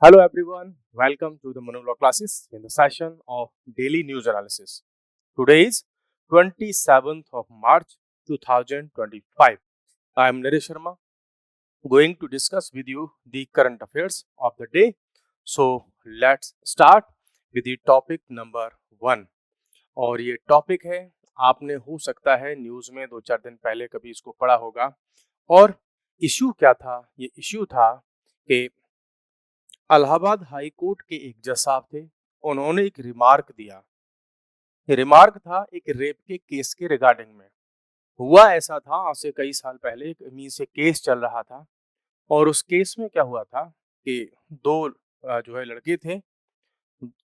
Hello everyone, welcome to the Monologue classes in the session of daily news analysis. Today is 27th of March 2025. I am Naresh Sharma going to discuss with you the current affairs of the day. So let's start with the topic number 1 और ये topic है आपने हो सकता है news में 2-4 दिन पहले कभी इसको पढ़ा होगा और इश्यू क्या था। ये इश्यू था कि इलाहाबाद हाई कोर्ट के एक जज साहब थे। उन्होंने एक रिमार्क दिया। रिमार्क था एक रेप के केस के रिगार्डिंग में। हुआ ऐसा था आज से कई साल पहले एक मीन से केस चल रहा था और उस केस में क्या हुआ था कि दो जो है लड़के थे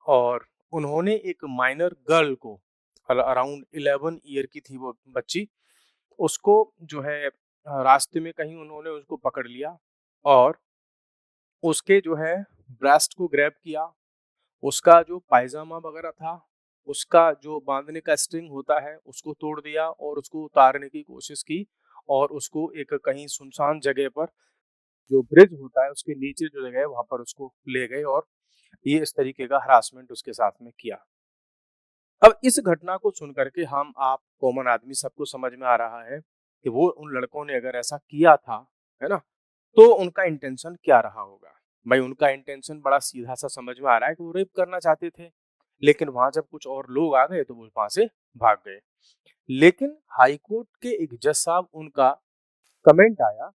और उन्होंने एक माइनर गर्ल को अराउंड 11 ईयर की थी वो बच्ची, उसको जो है रास्ते में कहीं उन्होंने उसको पकड़ लिया और उसके जो है ब्रेस्ट को ग्रैब किया। उसका जो पायजामा वगैरह था, उसका जो बांधने का स्ट्रिंग होता है, उसको तोड़ दिया और उसको उतारने की कोशिश की और उसको एक कहीं सुनसान जगह पर जो ब्रिज होता है उसके नीचे जो जगह है वहां पर उसको ले गए और ये इस तरीके का हरासमेंट उसके साथ में किया। अब इस घटना को सुन करके हम आप कॉमन आदमी सबको समझ में आ रहा है कि वो उन लड़कों ने अगर ऐसा किया था, है ना, तो उनका इंटेंशन क्या रहा होगा। भाई उनका इंटेंशन बड़ा सीधा सा समझ में आ रहा है कि वो रेप करना चाहते थे, लेकिन वहां जब कुछ और लोग आ गए तो वो वहां से भाग गए। लेकिन हाई कोर्ट के एक जज साहब उनका कमेंट आया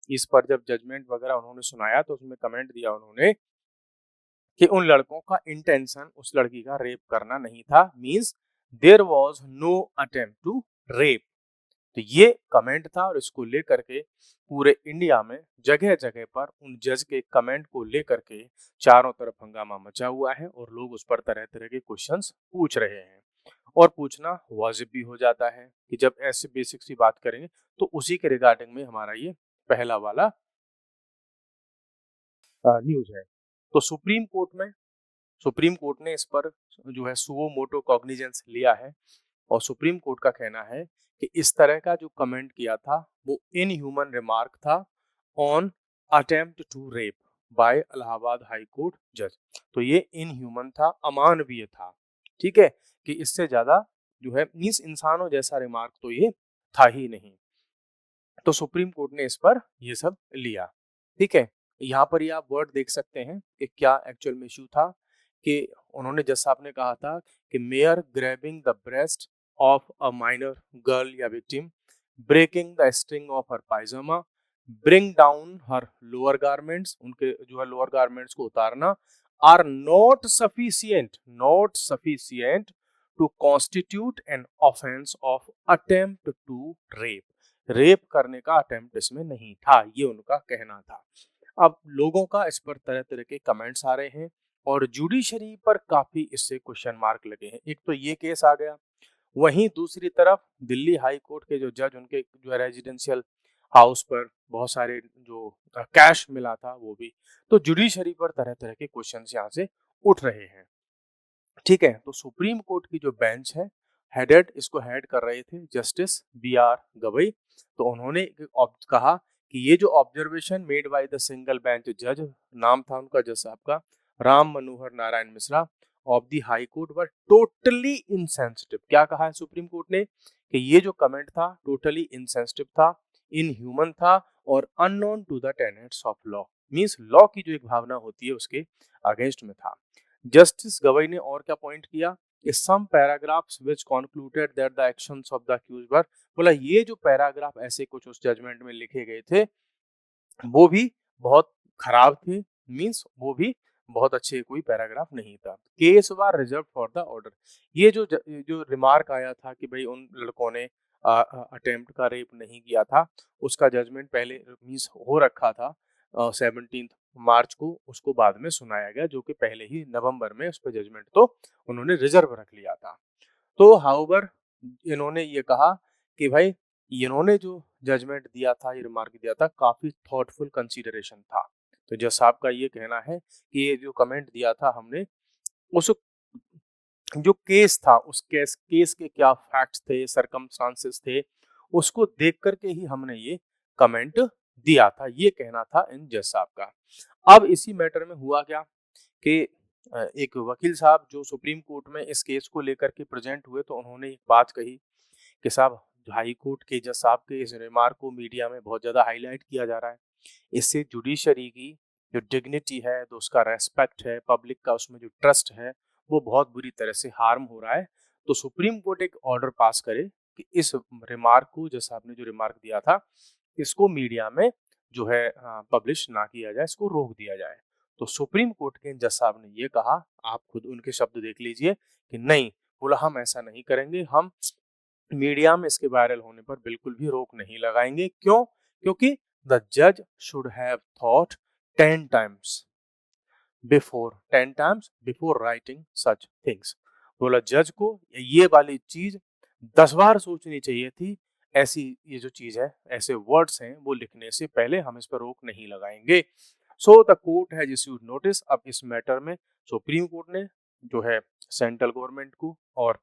इस पर, जब जजमेंट वगैरह उन्होंने सुनाया तो उसमें कमेंट दिया उन्होंने कि उन लड़कों का इंटेंशन उस लड़की का रेप करना नहीं था, means there was no attempt to rape. तो ये कमेंट था और इसको लेकर के पूरे इंडिया में जगह जगह पर उन जज के कमेंट को लेकर के चारों तरफ हंगामा मचा हुआ है और लोग उस पर तरह तरह के क्वेश्चंस पूछ रहे हैं। और पूछना वाजिब भी हो जाता है कि जब ऐसे बेसिक सी बात करेंगे तो उसी के रिगार्डिंग में हमारा ये पहला वाला न्यूज है। तो सुप्रीम कोर्ट ने इस पर जो है सुओ मोटो कॉग्निजेंस लिया है और सुप्रीम कोर्ट का कहना है कि इस तरह का जो कमेंट किया था वो इनह्यूमन रिमार्क था on attempt to rape by Allahabad high court जज। तो ये इनह्यूमन था, अमानवीय था। ठीक है, कि इससे ज्यादा जो है मींस इंसानों जैसा रिमार्क तो ये था ही नहीं। तो सुप्रीम कोर्ट ने इस पर ये सब लिया। ठीक है, यहाँ पर ये आप वर्ड देख सकते हैं कि क्या एक्चुअल में इशू था कि उन्होंने जज साहब ने कहा था कि mere grabbing the breast of a minor girl या victim, breaking the string of her pyjama, bring down her lower garments, उनके जो है लोअर गारमेंट्स को उतारना, are not sufficient to constitute an offence of attempt to rape. Rape करने का attempt इसमें नहीं था, ये उनका कहना था। अब लोगों का इस पर तरह तरह के कमेंट्स आ रहे हैं और जुडिशरी पर काफी इससे क्वेश्चन मार्क लगे हैं। एक तो ये केस आ गया, वहीं दूसरी तरफ दिल्ली हाई कोर्ट के जो जज, उनके जो रेजिडेंशियल हाउस पर बहुत सारे जो कैश मिला था वो भी। तो जुडिशरी पर तरह तरह के क्वेश्चन यहाँ से उठ रहे हैं। ठीक है, तो सुप्रीम कोर्ट की जो बेंच है, इसको हेड कर रहे थे जस्टिस BR गवई। तो उन्होंने कहा कि ये जो observation made by the single bench जज, नाम था उनका जज साहब का Ram Manohar Narayan Mishra of the high court, were totally insensitive. क्या कहा है सुप्रीम कोर्ट ने कि ये जो कमेंट था टोटली इनसेंसिटिव था, इनह्यूमन था और unknown to the tenets of law, means law की जो एक भावना होती है उसके अगेंस्ट में था। जस्टिस गवई ने और क्या पॉइंट किया कि some paragraphs which concluded that the actions of the accused were, बोला ये जो पैराग्राफ ऐसे कुछ उस जजमेंट में लिखे गए थे वो भी बहुत खराब थे, मींस वो भी बहुत अच्छे कोई पैराग्राफ नहीं था। Case war reserve for the order. ये जो रिमार्क आया था कि भाई उन लड़कों ने अटेम्प्ट का रेप नहीं किया था, उसका जजमेंट पहले मींस हो रखा था 17 मार्च को, उसको बाद में सुनाया गया, जो कि पहले ही नवंबर में उस पर जजमेंट तो उन्होंने रिजर्व रख लिया था। तो हाउवर इन्होंने ये कहा कि भाई इन्होंने जो जजमेंट दिया था, ये रिमार्क दिया था, काफी थॉटफुल कंसीडरेशन था। तो जज साहब का ये कहना है कि ये जो कमेंट दिया था हमने, उस जो केस था उस केस के क्या फैक्ट्स थे, सरकमस्टांसेस थे, उसको देख करके ही हमने ये कमेंट दिया था, ये कहना था इन जज साहब का। अब इसी मैटर में हुआ क्या कि एक वकील साहब जो सुप्रीम कोर्ट में इस केस को लेकर के प्रेजेंट हुए, तो उन्होंने एक बात कही कि साहब, हाई कोर्ट के जज साहब के इस रिमार्क को मीडिया में बहुत ज्यादा हाईलाइट किया जा रहा है। इससे जुडिशरी की जो डिग्निटी है, तो उसका रेस्पेक्ट है, पब्लिक का उसमें जो ट्रस्ट है, वो बहुत बुरी तरह से हार्म हो रहा है। तो सुप्रीम कोर्ट एक ऑर्डर पास करे कि इस रिमार्क को, जज साहब ने जो रिमार्क दिया था, इसको मीडिया में जो है पब्लिश ना किया जाए, इसको रोक दिया जाए। तो सुप्रीम कोर्ट के जज साहब ने ये कहा, आप खुद उनके शब्द देख लीजिए, कि नहीं, बोला हम ऐसा नहीं करेंगे, हम मीडिया में इसके वायरल होने पर बिल्कुल भी रोक नहीं लगाएंगे। क्यों? क्योंकि द जज should have thought 10 times before writing such things. बोला जज को ये वाली चीज 10 बार सोचनी चाहिए थी। ऐसी ये जो चीज है, ऐसे वर्ड्स हैं, वो लिखने से पहले हम इस पर रोक नहीं लगाएंगे। So the court has issued notice. अब इस मैटर में सुप्रीम कोर्ट ने जो है सेंट्रल गवर्नमेंट को और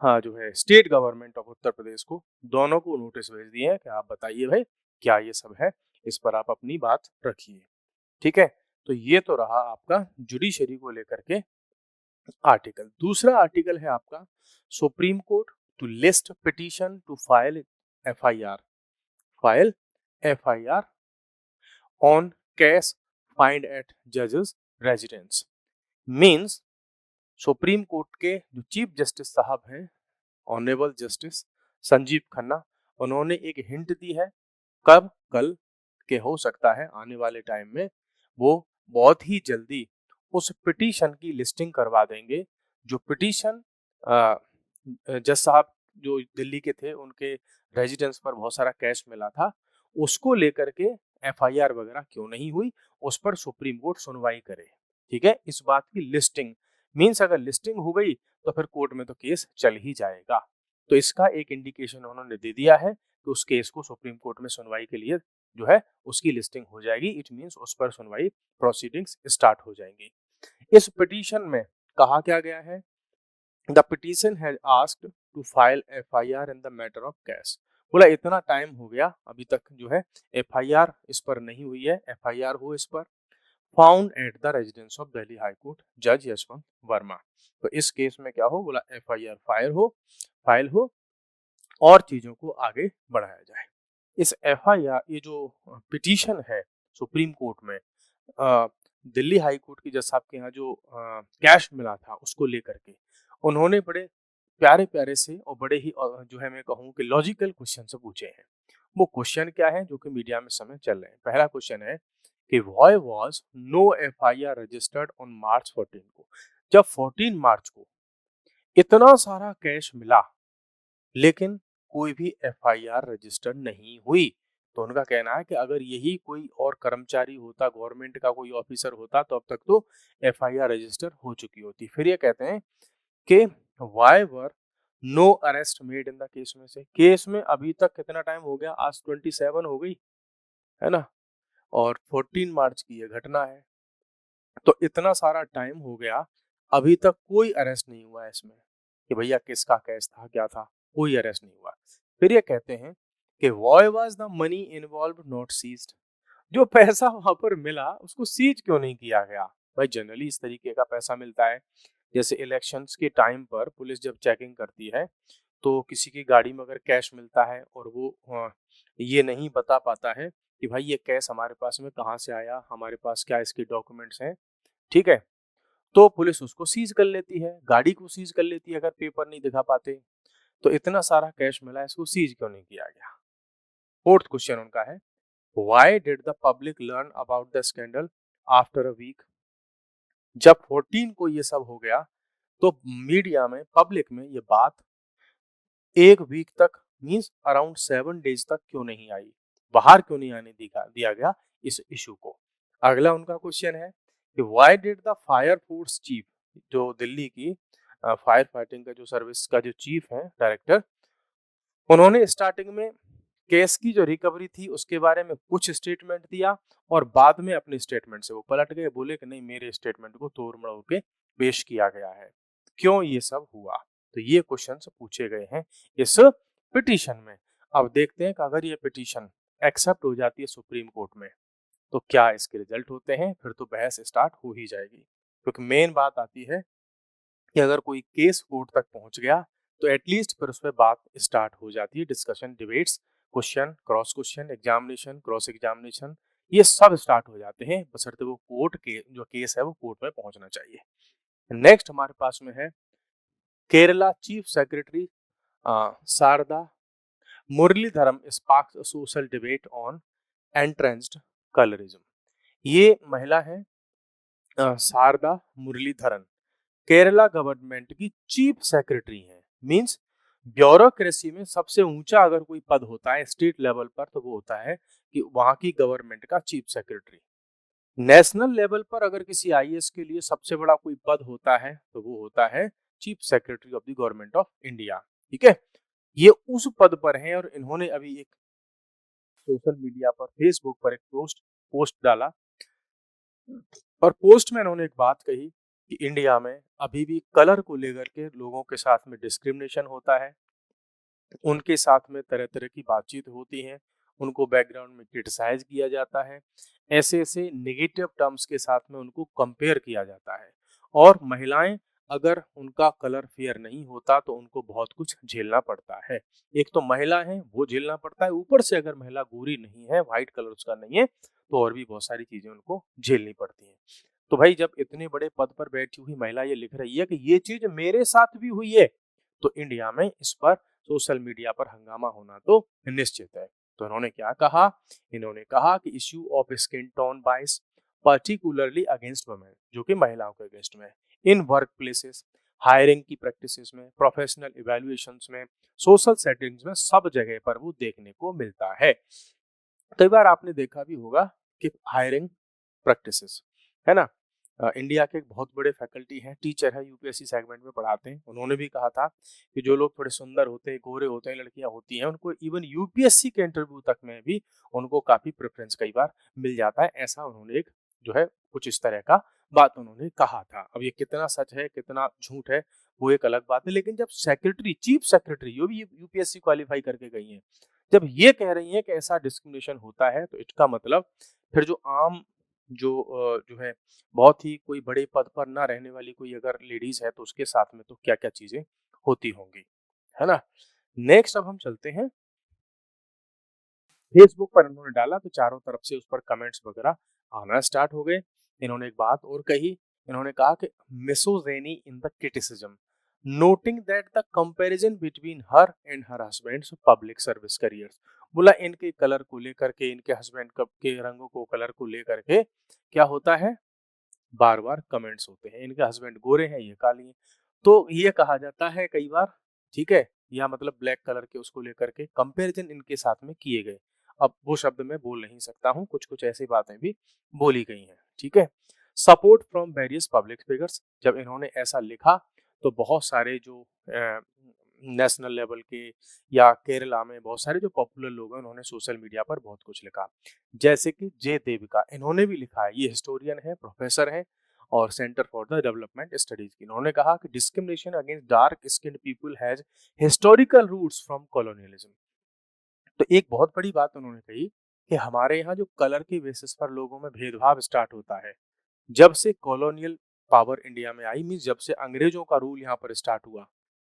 हाँ जो है state government of Uttar Pradesh को, दोनों को नोटिस भेज दिए हैं कि आप बताइए भाई क्या ये सब है, इस पर आप अपनी बात रखिए। ठीक है, तो ये तो रहा आपका जुडिशरी को लेकर के आर्टिकल। दूसरा आर्टिकल है आपका supreme court to list petition to file FIR on case find at जजेस रेजिडेंस। मींस सुप्रीम कोर्ट के जो चीफ जस्टिस साहब हैं, ऑनरेबल जस्टिस संजीव खन्ना, उन्होंने एक हिंट दी है। कब? कल के हो सकता है आने वाले टाइम में वो बहुत ही जल्दी उस पिटीशन की लिस्टिंग करवा देंगे। जो पिटीशन जज साहब जो दिल्ली के थे, उनके रेजिडेंस पर बहुत सारा कैश मिला था, उसको लेकर के एफआईआर वगैरह क्यों नहीं हुई, उस पर सुप्रीम कोर्ट सुनवाई करे। ठीक है, इस बात की लिस्टिंग मींस अगर लिस्टिंग हो गई तो फिर कोर्ट में तो केस चल ही जाएगा। तो इसका एक इंडिकेशन उन्होंने दे दिया है कि उस केस को सुप्रीम कोर्ट में सुनवाई के लिए जो है उसकी लिस्टिंग हो जाएगी। इट मींस उस पर सुनवाई प्रोसीडिंग्स स्टार्ट हो जाएंगी। इस पिटीशन में कहा क्या गया है? The petition has asked to file FIR in the matter of case. बोला इतना टाइम हो गया, अभी तक जो है एफआईआर इस पर नहीं हुई है, एफआईआर हो इस पर। Found at the residence of Delhi high court जज यशवंत वर्मा। तो इस केस में क्या हो? बोला एफआईआर फाइल हो और चीजों को आगे बढ़ाया जाए। इस एफआईआर, ये जो पिटीशन है सुप्रीम कोर्ट में दिल्ली हाई कोर्ट की जज साहब के यहाँ जो कैश मिला था उसको लेकर के, उन्होंने बड़े प्यारे प्यारे से और बड़े ही जो है मैं कहूँ कि लॉजिकल क्वेश्चन से पूछे हैं। वो क्वेश्चन क्या है जो कि मीडिया में समय चल रहे हैं? पहला क्वेश्चन है कि why was no FIR registered on March 14 को। जब 14 मार्च को इतना सारा कैश मिला लेकिन कोई भी एफआईआर रजिस्टर नहीं हुई, तो उनका कहना है कि अगर यही कोई और कर्मचारी होता, गवर्नमेंट का कोई ऑफिसर होता, तो अब तक तो एफआईआर रजिस्टर हो चुकी होती। फिर ये कहते हैं कि why were no arrest made in the case में से। केस में अभी तक कितना टाइम हो गया? आज 27 हो गई है ना, और 14 मार्च की ये घटना है। तो इतना सारा टाइम हो गया, अभी तक कोई अरेस्ट नहीं हुआ है इसमें कि भैया किसका केस था, क्या था, कोई अरेस्ट नहीं हुआ। फिर ये कहते हैं कि why was the money involve not seized. जो पैसा वहां पर मिला उसको सीज क्यों नहीं किया गया? भाई जनरली इस तरीके का पैसा मिलता है, जैसे इलेक्शंस के टाइम पर पुलिस जब चेकिंग करती है तो किसी की गाड़ी में अगर कैश मिलता है और वो ये नहीं बता पाता है कि भाई ये कैश हमारे पास में कहाँ से आया, हमारे पास क्या इसके डॉक्यूमेंट्स हैं, ठीक है, तो पुलिस उसको सीज कर लेती है, गाड़ी को सीज कर लेती है अगर पेपर नहीं दिखा पाते। तो इतना सारा कैश मिला है, इसको सीज क्यों नहीं किया गया? फोर्थ क्वेश्चन उनका है why did the public learn about the scandal after a week. जब 14 को ये सब हो गया तो मीडिया में, पब्लिक में ये बात एक वीक तक मींस अराउंड 7 डेज तक क्यों नहीं आई, बाहर क्यों नहीं आने दिया गया इस इशू को? अगला उनका क्वेश्चन है कि why did the fire force chief, जो दिल्ली की फायर फाइटिंग का जो सर्विस का जो चीफ है, डायरेक्टर, उन्होंने स्टार्टिंग में केस की जो रिकवरी थी उसके बारे में कुछ स्टेटमेंट दिया और बाद में अपने स्टेटमेंट से वो पलट गए, बोले कि नहीं मेरे स्टेटमेंट को तोड़ मरोड़ के पेश किया गया है। क्यों ये सब हुआ? तो ये क्वेश्चन पूछे गए हैं इस पिटीशन में। अब देखते हैं कि अगर ये पिटीशन एक्सेप्ट हो जाती है सुप्रीम कोर्ट में, तो क्या इसके रिजल्ट होते हैं? फिर तो बहस स्टार्ट हो ही जाएगी, क्योंकि मेन बात आती है कि अगर कोई केस कोर्ट तक पहुंच गया तो एटलीस्ट फिर उस पर बात स्टार्ट हो जाती है, discussion, debates, question, examination, cross examination, ये सब स्टार्ट हो जाते हैं, बशर्ते वो कोर्ट के जो केस है वो कोर्ट में पहुंचना चाहिए। नेक्स्ट हमारे पास में है Kerala chief secretary Sharada Muraleedharan sparks social debate on entrenched colourism. ये महिला है शारदा मुरलीधरन, केरला गवर्नमेंट की चीफ सेक्रेटरी है। मींस ब्यूरोक्रेसी में सबसे ऊंचा अगर कोई पद होता है स्टेट लेवल पर तो वो होता है कि वहां की गवर्नमेंट का चीफ सेक्रेटरी। नेशनल लेवल पर अगर किसी आईएएस के लिए सबसे बड़ा कोई पद होता है तो वो होता है chief secretary of the government of India. ठीक है, ये उस पद पर हैं और इन्होंने अभी एक सोशल मीडिया पर, फेसबुक पर एक पोस्ट पोस्ट डाला और पोस्ट में इन्होंने एक बात कही कि इंडिया में अभी भी कलर को लेकर के लोगों के साथ में डिस्क्रिमिनेशन होता है, उनके साथ में तरह तरह की बातचीत होती है, उनको बैकग्राउंड में क्रिटिसाइज किया जाता है, ऐसे ऐसे नेगेटिव टर्म्स के साथ में उनको कंपेयर किया जाता है, और महिलाएं अगर उनका कलर फेयर नहीं होता तो उनको बहुत कुछ झेलना पड़ता है। एक तो महिला है वो झेलना पड़ता है, ऊपर से अगर महिला गोरी नहीं है, व्हाइट कलर उसका नहीं है, तो और भी बहुत सारी चीजें उनको झेलनी पड़ती हैं। तो भाई जब इतने बड़े पद पर बैठी हुई महिला ये लिख रही है कि ये चीज मेरे साथ भी हुई है, तो इंडिया में इस पर सोशल मीडिया पर हंगामा होना तो निश्चित है। तो इन्होंने क्या कहा? इन्होंने कहा कि इश्यू ऑफ स्किन टोन बाइस पर्टिकुलरली अगेंस्ट वुमेन, जो कि महिलाओं के अगेंस्ट में, इन वर्क प्लेसेस, हायरिंग की प्रैक्टिसेस में, प्रोफेशनल इवैल्यूएशंस में, सोशल सेटिंग्स में, सब जगह पर वो देखने को मिलता है। कई बार आपने देखा भी होगा कि हायरिंग प्रैक्टिसेस, है ना, इंडिया के एक बहुत बड़े फैकल्टी हैं, टीचर है, यूपीएससी सेगमेंट में पढ़ाते हैं, उन्होंने भी कहा था कि जो लोग थोड़े सुंदर होते हैं, गोरे होते हैं, लड़कियां होती हैं, उनको इवन यूपीएससी के इंटरव्यू तक में भी उनको काफी प्रेफरेंस कई बार मिल जाता है। ऐसा उन्होंने एक जो है कुछ इस तरह का बात उन्होंने कहा था। अब ये कितना सच है कितना झूठ है वो एक अलग बात है, लेकिन जब सेक्रेटरी, चीफ सेक्रेटरी, जो भी यूपीएससी क्वालिफाई करके गई हैं, जब ये कह रही हैं कि ऐसा डिस्क्रिमिनेशन होता है, तो इसका मतलब फिर जो आम जो है बहुत ही कोई बड़े पद पर ना रहने वाली कोई अगर लेडीज है तो उसके साथ में तो क्या क्या चीजें होती होंगी, है ना। नेक्स्ट अब हम चलते हैं, फेसबुक पर इन्होंने डाला तो चारों तरफ से उस पर कमेंट्स वगैरह आना स्टार्ट हो गए। इन्होंने एक बात और कही, इन्होंने कहा कि misogyny in the criticism, noting that the comparison between her and her husbands public service careers. बोला इनके कलर को लेकर के, इनके हस्बैंड के रंगों को, कलर को लेकर के क्या होता है, बार बार कमेंट्स होते हैं, इनके हस्बैंड गोरे हैं ये काली हैं, तो ये कहा जाता है कई बार, ठीक है, या मतलब ब्लैक कलर के उसको लेकर के कंपैरिजन इनके साथ में किए गए। अब वो शब्द मैं बोल नहीं सकता हूँ, कुछ कुछ ऐसी बातें भी बोली गई हैं, ठीक है। Support from various public figures, जब इन्होंने ऐसा लिखा तो बहुत सारे जो नेशनल लेवल के या केरला में बहुत सारे जो पॉपुलर लोग हैं उन्होंने सोशल मीडिया पर बहुत कुछ लिखा, जैसे कि जे देविका, इन्होंने भी लिखा है, ये हिस्टोरियन है, प्रोफेसर है और centre for the development studies की। इन्होंने कहा कि discrimination against dark skinned people has historical roots from colonialism. तो एक बहुत बड़ी बात उन्होंने कही कि हमारे यहाँ जो कलर की बेसिस पर लोगों में भेदभाव स्टार्ट होता है, जब से कॉलोनियल पावर इंडिया में आई, मीन जब से अंग्रेजों का रूल यहाँ पर स्टार्ट हुआ,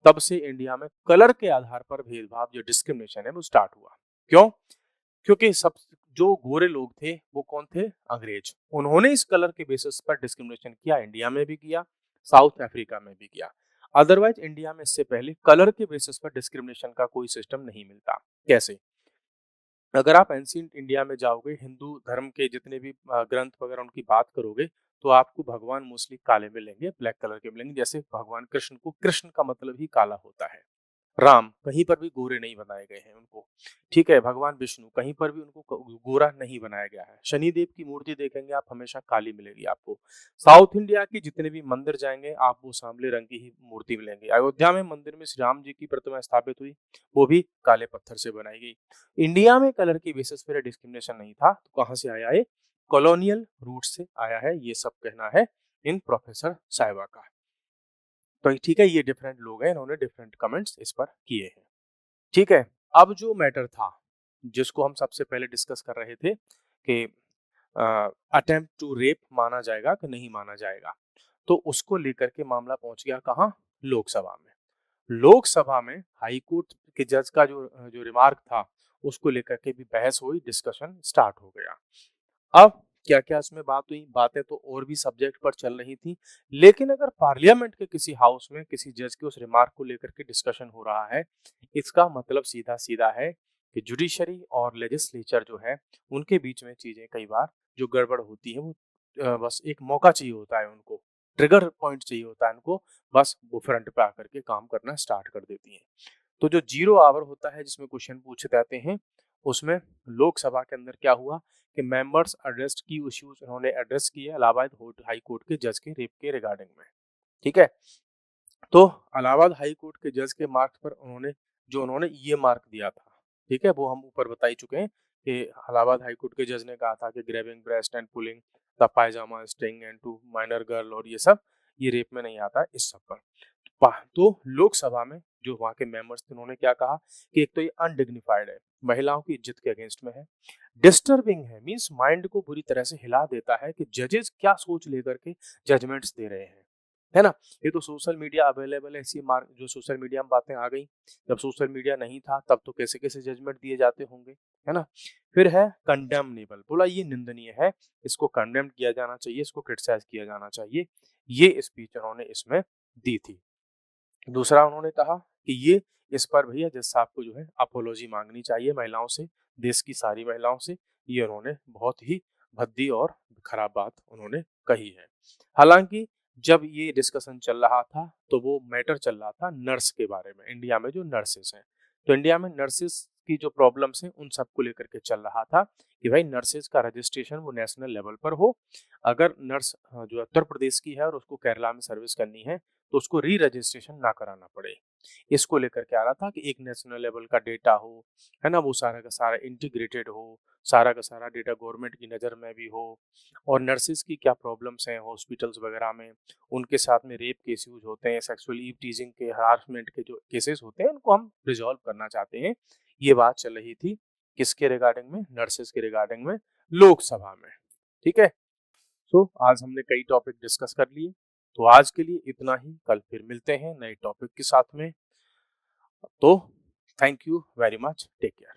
तब से इंडिया में कलर के आधार पर भेदभाव, जो डिस्क्रिमिनेशन है वो स्टार्ट हुआ। क्यों? क्योंकि सब जो गोरे लोग थे वो कौन थे, अंग्रेज, उन्होंने इस कलर के बेसिस पर डिस्क्रिमिनेशन किया, इंडिया में भी किया, साउथ अफ्रीका में भी किया। अदरवाइज इंडिया में इससे पहले कलर के बेसिस पर डिस्क्रिमिनेशन का कोई सिस्टम नहीं मिलता। कैसे? अगर आप एंशिएंट इंडिया में जाओगे, हिंदू धर्म के जितने भी ग्रंथ वगैरह उनकी बात करोगे, तो आपको भगवान मोस्टली काले मिलेंगे, ब्लैक कलर के मिलेंगे। जैसे भगवान कृष्ण को, कृष्ण का मतलब ही काला होता है। राम कहीं पर भी गोरे नहीं बनाए गए हैं उनको, ठीक है। भगवान विष्णु कहीं पर भी उनको गोरा नहीं बनाया गया है। शनिदेव की मूर्ति देखेंगे आप, हमेशा काली मिलेगी आपको। साउथ इंडिया के जितने भी मंदिर जाएंगे आप, वो सांवले रंग की ही मूर्ति मिलेंगी। अयोध्या में मंदिर में श्री राम जी की प्रतिमा स्थापित हुई, वो भी काले पत्थर से बनाई गई। इंडिया में कलर की बेसिस पर डिस्क्रिमिनेशन नहीं था, तो कहाँ से आया है? कॉलोनियल रूट से आया है, ये सब कहना है इन प्रोफेसर साहिबा का। तो ठीक है, ये डिफरेंट लोग हैं, इन्होंने डिफरेंट कमेंट्स इस पर किए हैं, ठीक है। अब जो मैटर था जिसको हम सबसे पहले डिस्कस कर रहे थे कि अटेम्प्ट टू रेप माना जाएगा कि नहीं माना जाएगा। तो उसको लेकर के मामला पहुंच गया कहाँ? लोकसभा में। लोकसभा में हाई कोर्ट के जज का जो जो रिमार्क था उसको लेकर के भी बहस हुई, डिस्कशन स्टार्ट हो गया। अब क्या क्या इसमें बात हुई? बातें तो और भी सब्जेक्ट पर चल रही थी, लेकिन अगर पार्लियामेंट के किसी हाउस में किसी जज के उस रिमार्क को लेकर के डिस्कशन हो रहा है, इसका मतलब सीधा सीधा है कि जुडिशरी और लेजिस्लेचर जो है उनके बीच में चीजें कई बार जो गड़बड़ होती है वो बस एक मौका चाहिए होता है उनको, ट्रिगर पॉइंट चाहिए होता है उनको, बस वो फ्रंट पे आकर के काम करना स्टार्ट कर देती हैं। तो जो 0 आवर होता है जिसमें क्वेश्चन पूछे जाते हैं, उसमें लोकसभा के अंदर क्या हुआ कि मेंबर्स अरेस्ट की इश्यूज उन्होंने एड्रेस किए इलाहाबाद हाई कोर्ट के जज के रेप के रिगार्डिंग में। ठीक है, तो इलाहाबाद हाई कोर्ट के जज के मार्क्स पर उन्होंने ये मार्क दिया था, ठीक है, वो हम ऊपर बता ही चुके हैं कि इलाहाबाद हाई कोर्ट के जज ने कहा था कि grabbing breast and pulling the pyjama string and to minor girl और ये रेप में नहीं आता, इस सब पर। तो लोकसभा में जो वहां के मेंबर्स थे उन्होंने क्या कहा कि एक तो ये अनडिग्निफाइड है, महिलाओं की इज्जत के अगेंस्ट में है, डिस्टर्बिंग है, मींस माइंड को बुरी तरह से हिला देता है कि जजेस क्या सोच लेकर के जजमेंट्स दे रहे हैं, है ना। ये तो सोशल मीडिया अवेलेबल है, इसी मार्ग जो सोशल मीडिया में बातें आ गई, जब सोशल मीडिया नहीं था तब तो कैसे कैसे जजमेंट दिए जाते होंगे, है ना। फिर है कंडेमनेबल, बोला ये निंदनीय है, इसको कंडेम किया जाना चाहिए, इसको क्रिटिसाइज किया जाना चाहिए, ये स्पीच उन्होंने इसमें दी थी। दूसरा उन्होंने कहा कि ये इस पर भैया जज साहब को जो है अपोलॉजी मांगनी चाहिए महिलाओं से, देश की सारी महिलाओं से, ये उन्होंने बहुत ही भद्दी और खराब बात उन्होंने कही है। हालांकि जब ये डिस्कशन चल रहा था तो वो मैटर चल रहा था नर्स के बारे में, इंडिया में जो नर्सेस हैं, तो इंडिया में नर्सेस की जो प्रॉब्लम्स हैं उन सबको लेकर के चल रहा था कि भाई नर्सेस का रजिस्ट्रेशन वो नेशनल लेवल पर हो। अगर नर्स जो उत्तर प्रदेश की है और उसको केरला में सर्विस करनी है तो उसको री रजिस्ट्रेशन ना कराना पड़े, इसको लेकर के आ रहा था कि एक नेशनल लेवल का डेटा हो, है ना, वो सारा का सारा इंटीग्रेटेड हो, सारा का सारा डेटा गवर्नमेंट की नज़र में भी हो, और नर्सिस की क्या प्रॉब्लम्स हैं हॉस्पिटल्स वगैरह में, उनके साथ में रेप के इश्यूज होते हैं, सेक्सुअल ईव टीजिंग के, हरासमेंट के जो केसेस होते हैं उनको हम रिजॉल्व करना चाहते हैं। ये बात चल रही थी किसके रिगार्डिंग में? नर्सिस के रिगार्डिंग में, लोकसभा में। ठीक है, तो आज हमने कई टॉपिक डिस्कस कर लिए, तो आज के लिए इतना ही, कल फिर मिलते हैं नए टॉपिक के साथ में। तो thank you very much, take care.